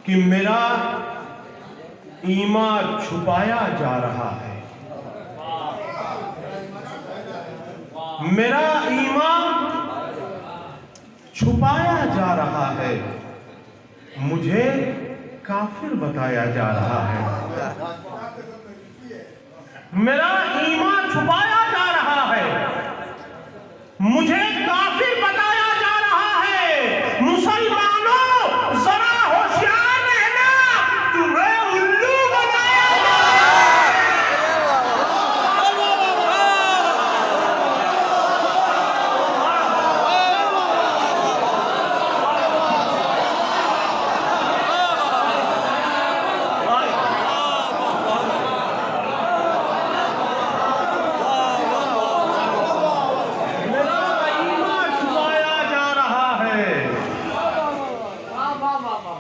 कि मेरा ईमान छुपाया जा रहा है, मेरा ईमान छुपाया जा रहा है, मुझे काफिर बताया जा रहा है। मेरा ईमान छुपाया जा रहा है, मुझे काफिर बताया जा रहा है। मुसलमानों जरा होशियार रहना, तुम्हें उल्लू बनाया जा रहा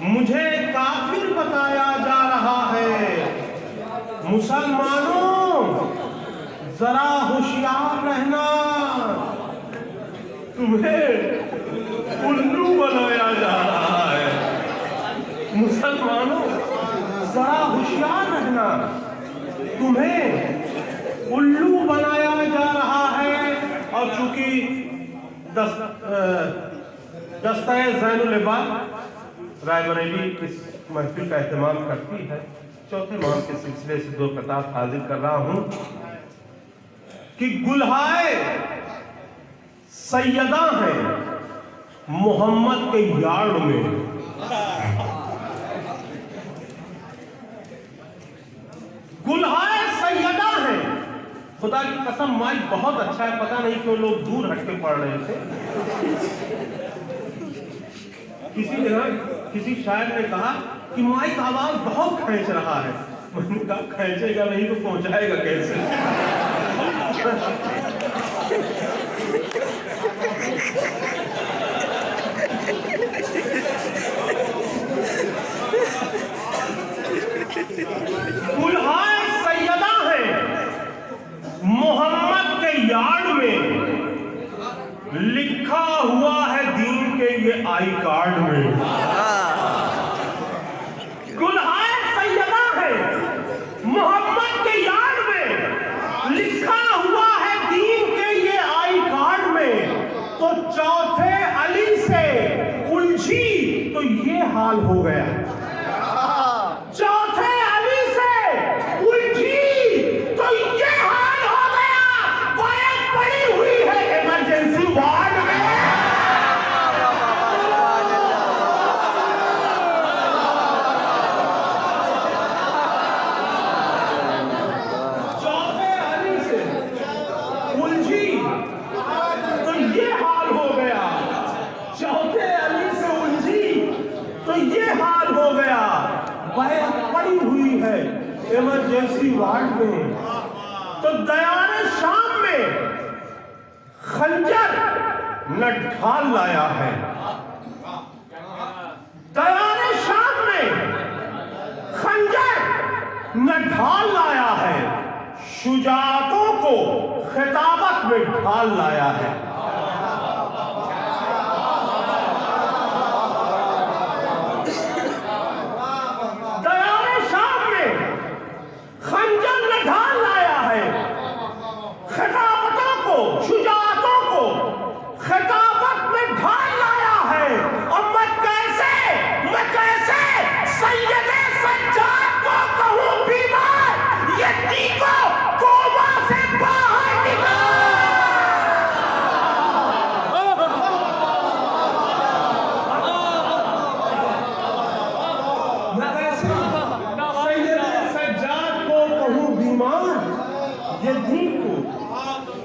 मुझे काफिर बताया जा रहा है। मुसलमानों जरा होशियार रहना, तुम्हें उल्लू बनाया जा रहा है। मुसलमानों जरा होशियार रहना, तुम्हें उल्लू बनाया जा रहा है। और चूंकि दस्ताए ज़ैनुल इबाद रायबरेली इस महफिल का एहतमाम करती है, चौथे माह के सिलसिले से 2 किताब हाजिर कर रहा हूं कि गुल्हाए सैयदा है मोहम्मद के यार्ड में। गुल्हाए सैयदा है, खुदा की कसम माइक बहुत अच्छा है, पता नहीं क्यों लोग दूर हट के पढ़ रहे थे। किसी जगह किसी शायर ने कहा कि माइक आवाज बहुत खींच रहा है। मैंने कहा खींचेगा नहीं तो पहुंचाएगा कैसे? गुल्हाए सैयदा है मोहम्मद के यार्ड में, लिखा हुआ है दीन के ये आई कार्ड में। गुल्हाए सैयदा है मोहम्मद के यार्ड में, लिखा हुआ है दीन के ये आई कार्ड में। तो चौथे अली से उलझी तो ये हाल हो गया। चौथे अली से उलझी तो ये हाल हो गया। बैग पड़ी हुई है इमरजेंसी वार्ड में। चौथे अली से उलझी तो ये हाल हो गया। चौथे अली से उलझी तो ये हाल हो गया। बैग पड़ी हुई है इमरजेंसी वार्ड में। तो दयाने शाम में खंजर न ढाल लाया है। दयाने शाम में खंजर न ढाल लाया है। शुजाअतों को खिताबत में ढाल लाया है। दयाने शाम में खंजर न ढाल लाया है। खिताबतों को, शुजाअतों को खिताबत में ढाल लाया है। और मैं कैसे सैयदे सज्जाद को कहूं बीमार, ये तीको कोमा से बाहर निकाल। मैं कैसे सैयदे सज्जाद को कहूं बीमार, ये तीको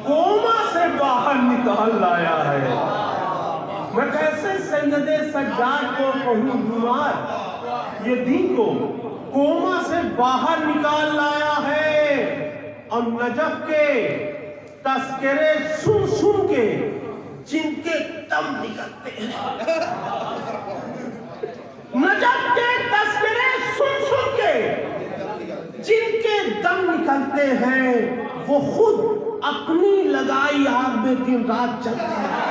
कोमा से बाहर निकाल लाया है। मैं कैसे सैयदे सज्जाद को कहूं बीमार, ये दीन को कोमा से बाहर निकाल लाया है। और नजफ के तस्करे सुन सुन के जिनके दम निकलते हैं, नजफ के तस्करे सुन सुन के जिनके दम निकलते हैं, वो खुद अपनी लगाई आग में दिन रात जलते हैं।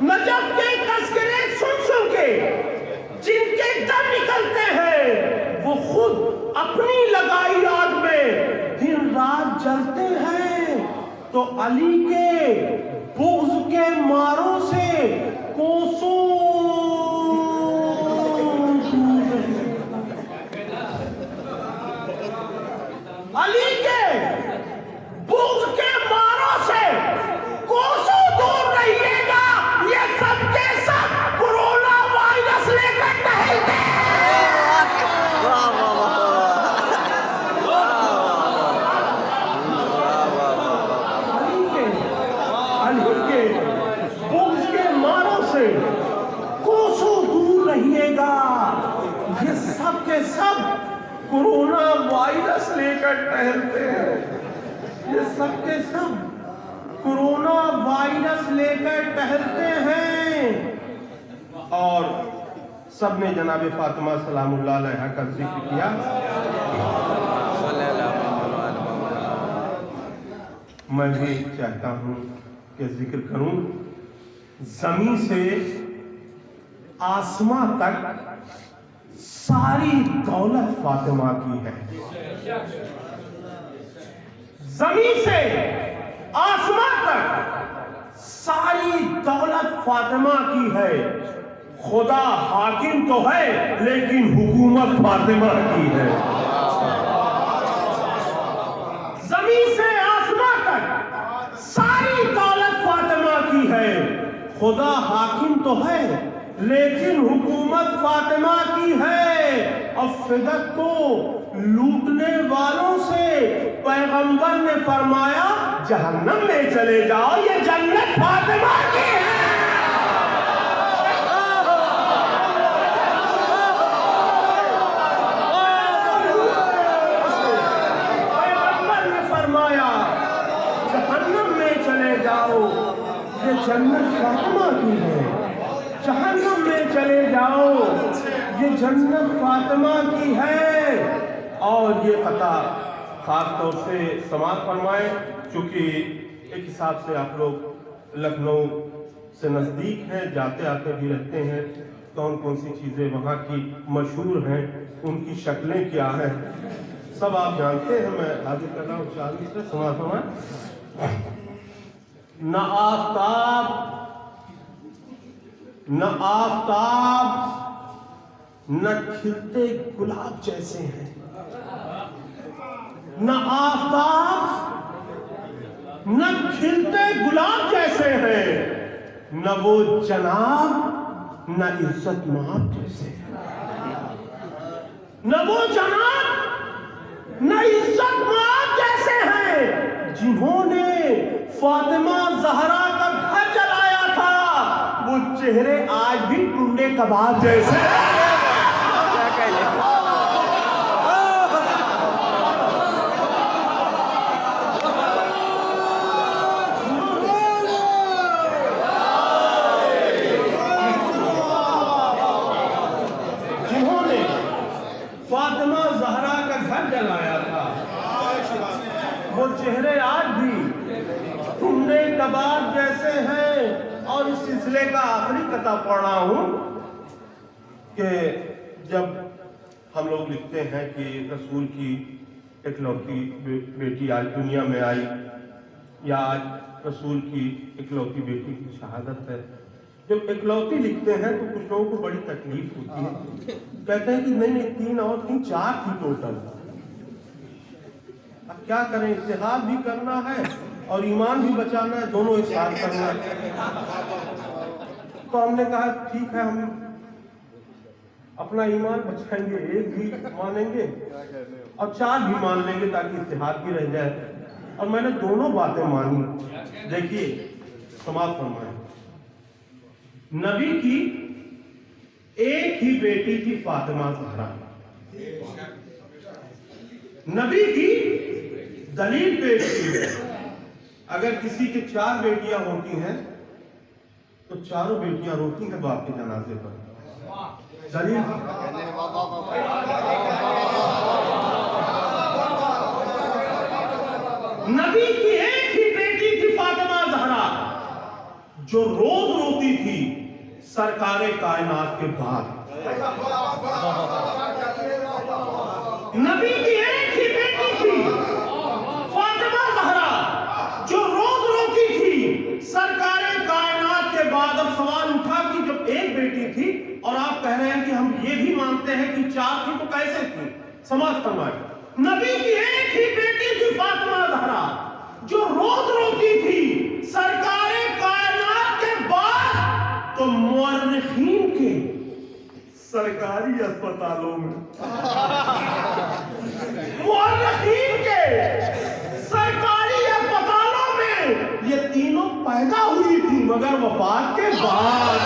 नजफ के तस्करे सुन सुन के तो अली के बुग़्ज़ के मारों से कोसों अली के बुग़्ज़ के मारों से कोसों दूर रहिएगा। ये सबके सब कोरोना वायरस लेकर टहलते हैं। अली के बुग़्ज़ के मारों से कोसों दूर रहिएगा। ये सब के सब कोरोना वायरस लेकर टहलते हैं। ये सब के सब कोरोना वायरस लेकर टहलते हैं। और सबने जनाब फातिमा सलामुल्लाह अलैहा का जिक्र किया। मैं भी चाहता हूँ कि जिक्र करूँ। ज़मीन से आसमां तक सारी दौलत फातिमा की है। ज़मीन से आसमां तक सारी दौलत फातिमा की है। खुदा हाकिम तो है लेकिन हुकूमत फातिमा की है। ज़मीन से आसमां तक सारी दौलत फातिमा की है। खुदा हाकिम तो है लेकिन हुकूमत फातिमा की है। और फिदक को लूटने वालों से पैगंबर ने फरमाया जहन्नम में चले जाओ, ये जन्नत फातिमा की है। पैगंबर ने फरमाया जहन्नम में चले जाओ, ये जन्नत फातिमा की है। जहन्नम में चले जाओ, ये जन्नत फातिमा की है। और ये पता खास तौर से समाज फरमाए, क्योंकि एक हिसाब से आप लोग लखनऊ से नज़दीक हैं, जाते आते भी रहते हैं। कौन कौन सी चीज़ें वहाँ की मशहूर हैं, उनकी शक्लें क्या हैं, सब आप जानते हैं। मैं आगे कर रहा हूँ। 40 से समाज न आफ्ताब न खिलते गुलाब जैसे हैं। न आफ्ताब न खिलते गुलाब जैसे हैं। न वो जनाब न इज्जत माब जैसे हैं। न वो जनाब न इज्जत माब जैसे हैं जिन्होंने फातिमा ज़हरा का घर जलाया था। वो चेहरे आज भी टुंडे कबाब जैसे हैं। जिन्होंने फातिमा ज़हरा का घर जलाया था, वो चेहरे आज भी टुंडे कबाब जैसे हैं। और इस सिलसिले का आखिरी कथा पढ़ रहा हूं कि जब हम लोग लिखते हैं कि रसूल की इकलौती बेटी आज दुनिया में आई, या आज रसूल की इकलौती बेटी की शहादत है। जब इकलौती लिखते हैं तो कुछ लोगों को बड़ी तकलीफ होती है। कहते हैं कि नहीं 3 और 3 4 थी टोटल। अब क्या करें, इत्तेहाद भी करना है और ईमान भी बचाना है, दोनों एक साथ करना है। तो हमने कहा ठीक है, हम अपना ईमान बचाएंगे, 1 भी मानेंगे और 4 भी मान लेंगे ताकि इत्तेहाद भी रह जाए। और मैंने दोनों बातें मानी। देखिए समाप्त फरमाए, नबी की एक ही बेटी थी फातिमा ज़हरा। नबी की दलील पेश की है। अगर किसी के 4 बेटियां होती हैं तो चारों बेटियां रोती हैं बाप के जनाजे पर। दलील नबी की एक ही बेटी थी फातिमा ज़हरा, जो रोज रोती थी सरकारे कायनात के बाद। नबी की एक ही बेटी थी फातिमा ज़हरा, जो रोज एक बेटी थी और आप कह रहे हैं कि हम ये भी मानते हैं कि 4 थी, तो कैसे थी? समाज फरमाए। नबी की एक ही बेटी थी फातिमा ज़हरा, जो रोज रोती थी सरकारे कायनात के बाद तो मुअर्रिखीन के सरकारी अस्पतालों में, मुअर्रिखीन के सरकारी अस्पतालों में ये तीनों पैदा हुई थी, मगर वफात के बाद।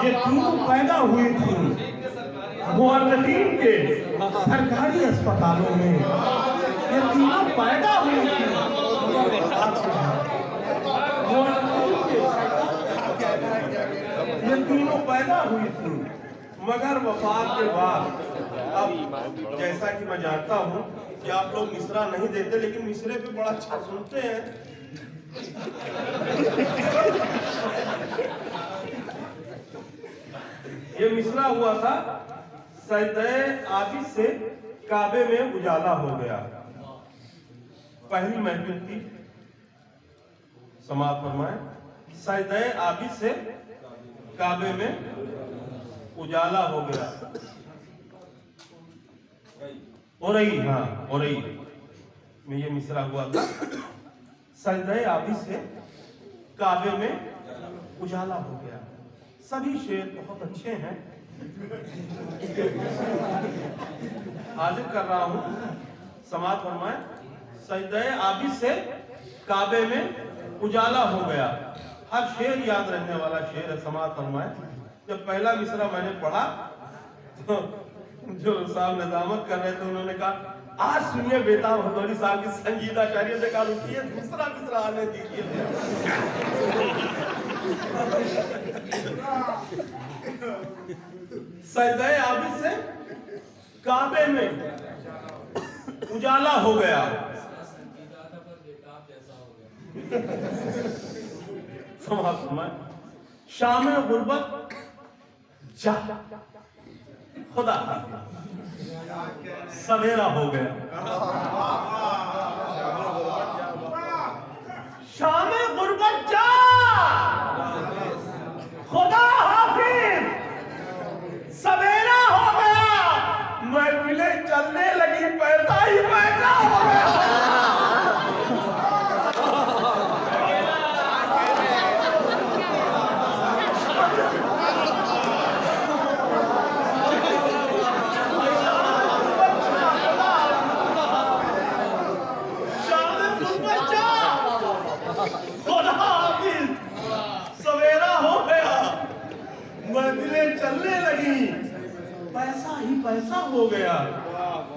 ये तीनों पैदा हुई थी मुअर्रिखीन के सरकारी अस्पतालों में, ये तीनों पैदा हुई थी ये तीनों पैदा हुई थी मगर वफात के बाद। अब जैसा कि मैं जानता हूँ कि आप लोग मिसरा नहीं देते, लेकिन मिसरे पे बड़ा अच्छा सुनते हैं। ये मिसरा हुआ था, सजदे आबिद से काबे में उजाला हो गया। पहली महफिल थी, समाप्त फरमाए, सजदे आबिद से काबे में उजाला हो गया। ओरई, हाँ ओरई में ये मिसरा हुआ था, सजदे आबिद से काबे में उजाला हो गया। सभी शेर बहुत अच्छे हैं, हाजिर कर रहा हूं, समाप्त फरमाए। सजदे आबिद से काबे में उजाला हो गया, हर शेर याद रहने वाला शेर है। समाप्त फरमाए। जब पहला मिसरा मैंने पढ़ा तो जो साहब निजामत कर रहे थे उन्होंने कहा, आज सुनिए बेटा भदौरी साहब की संजीदा शायरी से कहा, रुकिए दूसरा मिसरा आने दीजिए। सजदे आबिद से काबे में उजाला हो गया। शाम गुर्बत जा खुदा सवेरा हो गया। शाम गुर्बत जा खुदा हाफिज सवेरा हो गया। महफिलें चलने लगी, पैसा ही पैसा हो गया। महफिलें चलने लगी, पैसा ही पैसा हो गया।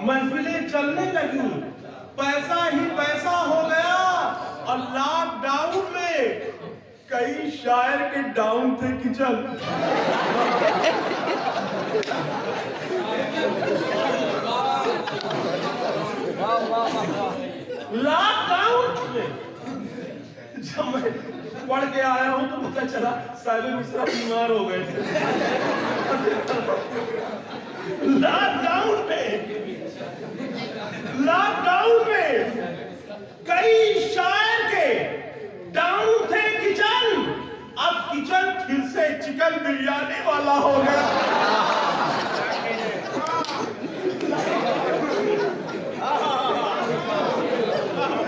महफिलें चलने लगी, पैसा ही पैसा हो गया। और लॉकडाउन में कई शायर के डाउन थे किचन। लॉकडाउन में जब मैं पढ़ के आया हूं तो पता चला साहिब मिश्रा बीमार हो गए थे। लॉकडाउन में कई शायर के डाउन थे किचन। अब किचन फिर से चिकन बिरयानी वाला हो गया।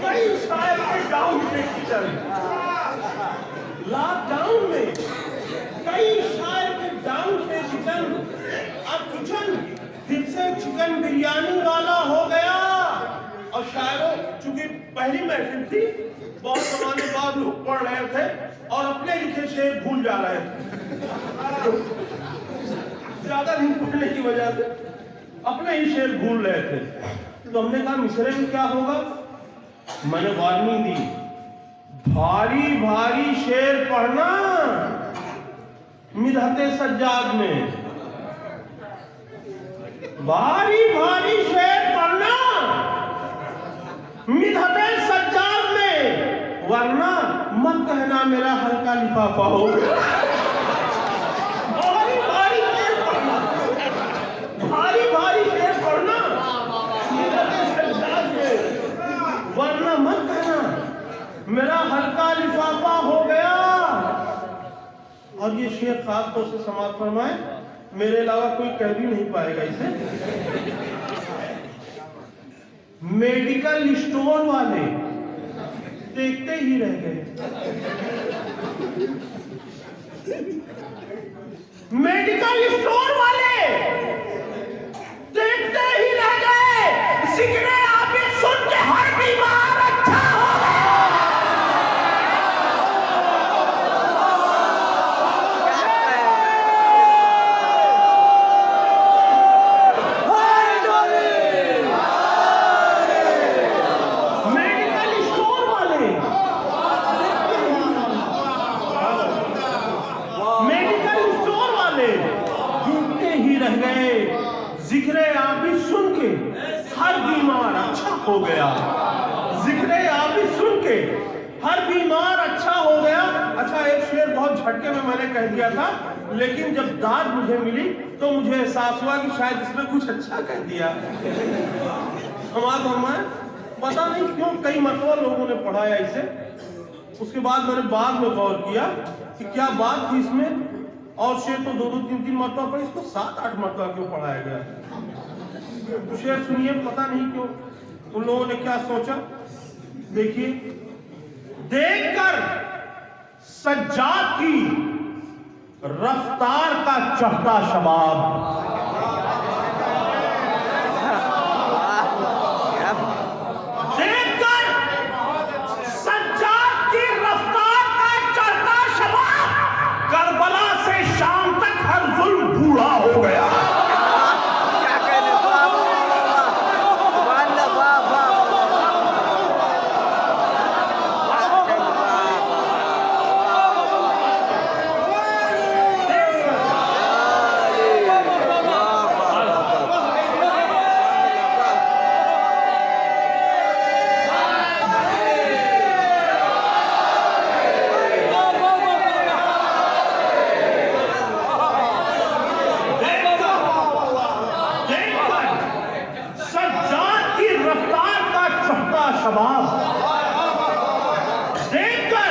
कई शायर के डाउन थे किचन। लॉकडाउन में कई शायर के डाउन थे किचन। अब किचन फिर से चिकन बिरयानी वाला हो गया। और शायरों, चूंकि पहली महफिल थी, बहुत जमाने बाद लोग पढ़ रहे थे और अपने लिखे शेर भूल जा रहे थे। ज्यादा दिन पढ़ने की वजह से अपने ही शेर भूल रहे थे। तो हमने कहा मिसरे में क्या होगा। मैंने वार्निंग दी, भारी भारी शेर पढ़ना, मिदहते सज्जाद में भारी भारी शेर पढ़ना मिदहते सज्जाद में, वरना मत कहना मेरा हल्का लिफाफा हो। भारी भारी शेर पढ़ना, भारी भारी शेर पढ़ना मिदहते सज्जाद में, वरना मत कहना मेरा हल्का लिफाफा हो गया। और ये शेर खास तौर से समाज फरमाए, मेरे अलावा कोई कह भी नहीं पाएगा इसे। मेडिकल स्टोर वाले देखते ही रह गए, मेडिकल स्टोर वाले देखते ही रह गए। सिगरेट आप ये सुन के हर बीमार अच्छा हो गया। जिक्रे आबी सुन के हर बीमार अच्छा हो गया, जिक्रे आबी सुन के हर बीमार अच्छा हो गया। अच्छा, एक शेर बहुत झटके में मैंने कह दिया था, लेकिन जब दाद मुझे मिली तो मुझे एहसास हुआ कि शायद इसमें कुछ अच्छा कह दिया। हमारे पता नहीं क्यों कई मरतबा लोगों ने पढ़ाया इसे, उसके बाद मैंने बाद में गौर किया कि क्या बात थी इसमें। और शेर तो 2-2, 3-3 मरतबा पढ़े, इसको 7-8 मरतबा क्यों पढ़ाया गया। शेर सुनिए, पता नहीं क्यों उन लोगों ने क्या सोचा। देखिए, देखकर सज्जाद की रफ्तार का चढ़ता शबाब, हो गया। क्या कहने, शबाब देखकर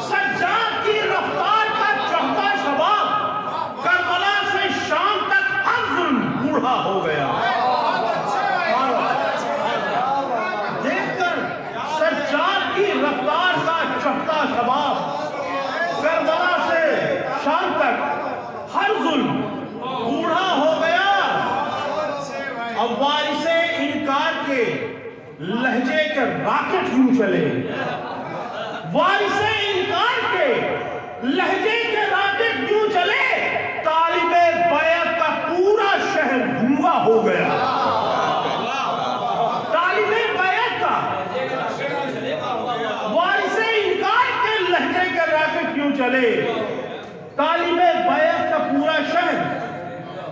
सज्जाद की रफ्तार का चढ़ता शबाब, करबला से शाम तक हर जुल्म बूढ़ा हो गया। देखकर सज्जाद की रफ्तार का चढ़ता शबाब, करबला से शाम तक हर जुल्म बूढ़ा हो गया। अब वारिसे इनकार के लहजे के रॉकेट यूं चले, वारिसे इनकार के लहजे के रॉकेट यूं चले, तालिबे बैत का पूरा शहर गूंगा हो गया। तालिबे बैत का वारिसे इनकार के लहजे के रॉकेट यूं चले, तालिबे बैत का पूरा शहर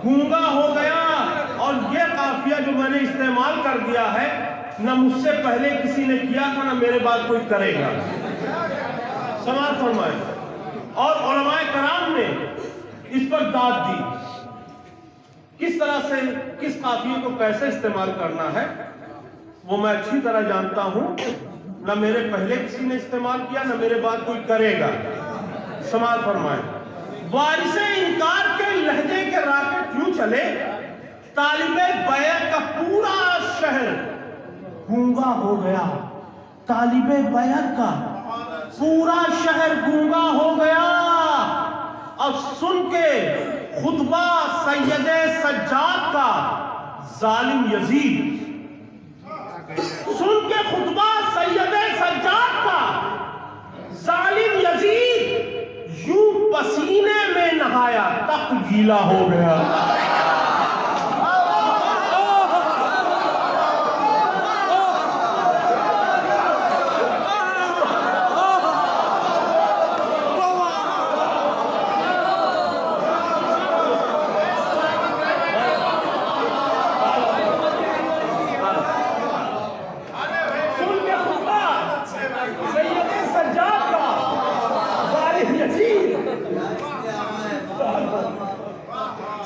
गूंगा हो गया। और यह काफिया जो मैंने इस्तेमाल कर दिया है, न मुझसे पहले किसी ने किया था, न मेरे बाद कोई करेगा। समाज फरमाए। और उलमाए कराम ने इस पर दाद दी, किस तरह से किस काफिये को कैसे इस्तेमाल करना है वो मैं अच्छी तरह जानता हूं। न मेरे पहले किसी ने इस्तेमाल किया, न मेरे बाद कोई करेगा। समाज फरमाए। वारिसे इनकार के लहजे के रॉकेट यूं चले, तालिबे बैत का पूरा शहर गूंगा हो गया। तालिबे बैत का पूरा शहर गूंगा हो गया। अब सुन के खुतबा सैयदे सज्जाद का जालिम यजीद, सुन के खुतबा सैयदे सज्जाद का जालिम यजीद यूं पसीने में नहाया तक गीला हो गया।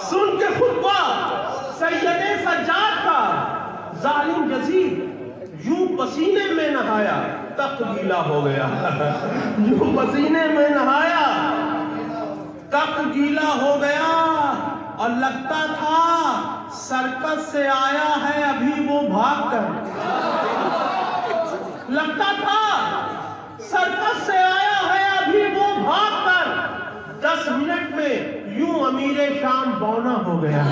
सुन के खुतबा सैयदे सज्जाद का, जालिम यजीद यूं पसीने में नहाया तख्त गीला हो गया। यूं पसीने में नहाया तख्त गीला हो गया, और लगता था सर्कस से आया है अभी वो भागकर। लगता था सर्कस से आया है अभी वो भागकर। 10 मिनट में यूं अमीरे शाम बौना हो गया।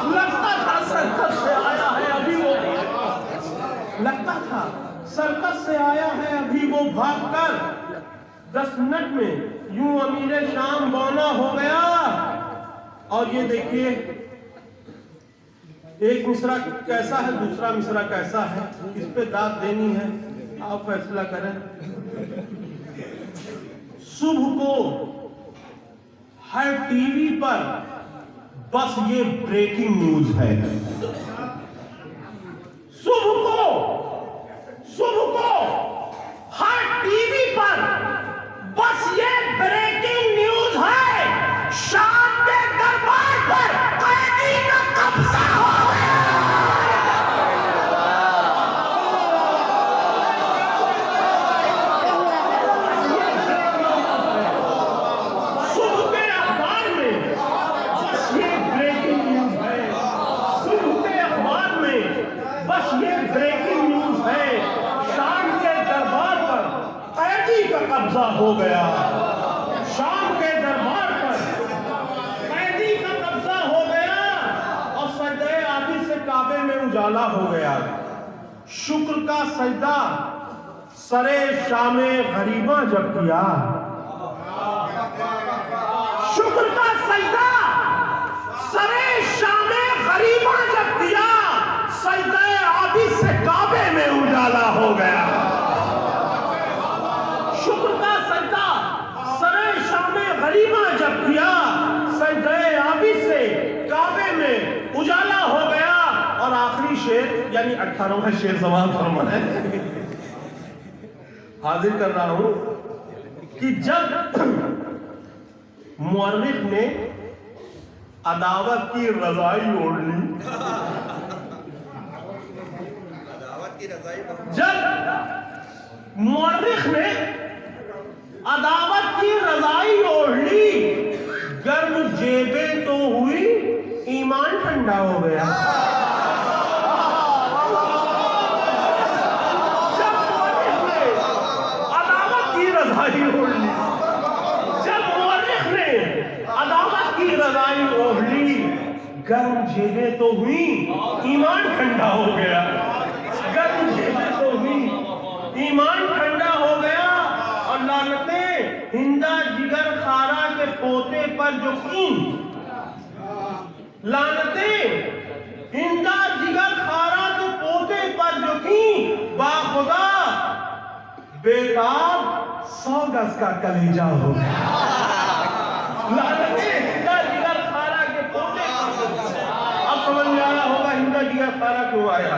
लगता था सर्कस से आया है अभी वो, लगता था सर्कस से आया है अभी वो भागकर। 10 मिनट में यूं अमीरे शाम बौना हो गया। और ये देखिए, एक मिसरा कैसा है, दूसरा मिसरा कैसा है, इस पे दाद देनी है, आप फैसला करें। सुबह को हर टीवी पर बस ये ब्रेकिंग न्यूज है। सुबह को हर टीवी पर बस ये ब्रेकिंग न्यूज है, शाम के दरबार पर कैदी का कब्जा हो गया। सुबह के अखबार में बस ये ब्रेकिंग न्यूज है। सुबह के अखबार में बस ये ब्रेकिंग न्यूज है, शाम के दरबार पर कैदी का कब्जा हो गया। शाम के दरबार पर कैदी का कब्जा हो गया, और सजदे आदि से काबे में उजाला हो गया। शुक्र का सजदा सरे शामे गरीबा जब किया, शुक्र का सजदा सरे शामे गरीबा जब किया, सजदे आदि से काबे में उजाला हो गया। शुक्र का सजदा सरे शामे गरीबा जब किया, सजदे आबी से काबे में उजाला हो गया। और आखिरी शेर यानी 18वां शेर समाप्त फरमाना है, हाजिर कर रहा हूं कि जब मुअर्रिख ने अदावत की रजाई ओढ़ ली, जब मुअर्रिख ने अदावत की रजाई ओढ़ ली, गर्म जेबें तो हुई, ईमान ठंडा हो गया। जब मुअर्रिख ने अदावत की रजाई ओढ़ ली, जब मुअर्रिख ने अदावत की रजाई ओढ़ ली, गर्म जेबें तो हुई, ईमान ठंडा हो गया। गर्म जेबें तो हुई, ईमान ठंडा हो गया। और लानतें हिंदा जिगर खारा के पोते पर जो की, लानतें हिंदा जिगर खारा के पोते पर जो की, बाखुदा बेताब 100 गज का कलेजा हो गया। लानतें हिंदा जिगर खारा के पोते पर, अब समझ में आया होगा हिंदा जिगर खारा क्यों आया।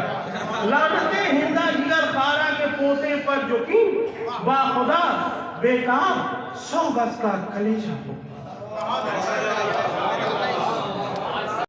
लानतें हिंदा जिगर खारा के पोते पर जो की, बाखुदा बेताब 100 गज का कलेजा हो गया।